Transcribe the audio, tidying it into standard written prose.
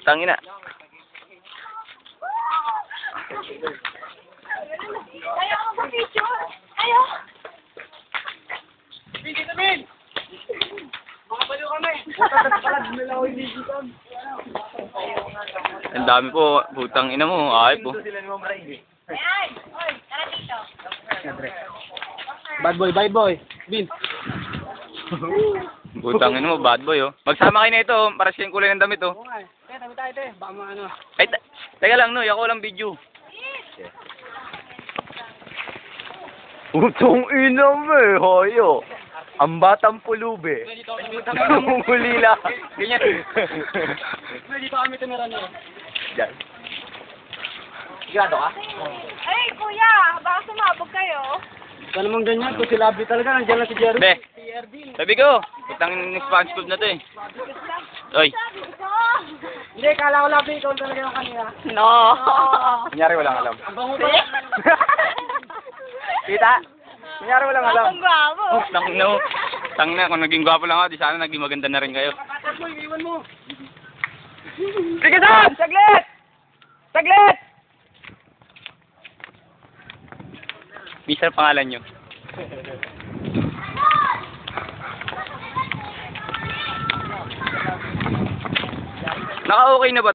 Tangina. Ayaw ko sa picture. Ayaw. Sige namin! Makapaliw kami! Matatas pala, dinalaw yung ligitan. Ang dami po. Putang ina mo. Ay po. Ayan. Oy, tara dito. Bad boy, Vin. Putang ina mo. Bad boy oh. Magsama kayo na ito. Para siyang kulay ng damit oh. Oo nga eh. Tabi tayo, te. Baka maano. Ay, teka lang no. Ako lang video. Utong ina mo eh. Hoyo. Ang batang pulubi. Namumulila. Ganyan. Dito kami tumira nyo. Diyan. Sigurado ka? Ay, kuya. Baka sumabog kayo. Ito namang ganyan. Kung si Labi talaga, nandiyan lang si Jerry. Be. Si Ervin. Sabi ko. Putang SpongeBob na to eh. Oy. Hindi, kala ko Labi, ikaw talaga yung kanina. No. Kunyari walang alam. Ang bango ba? Kita? Kunyari walang alam. Ang bravo. Tang na, kung naging gwapo lang ako, di sana naging maganda na rin kayo. Bad boy, iwan mo. Sige Sam! Saglit! Saglit! Bisa pangalan nyo. Naka-okay na ba?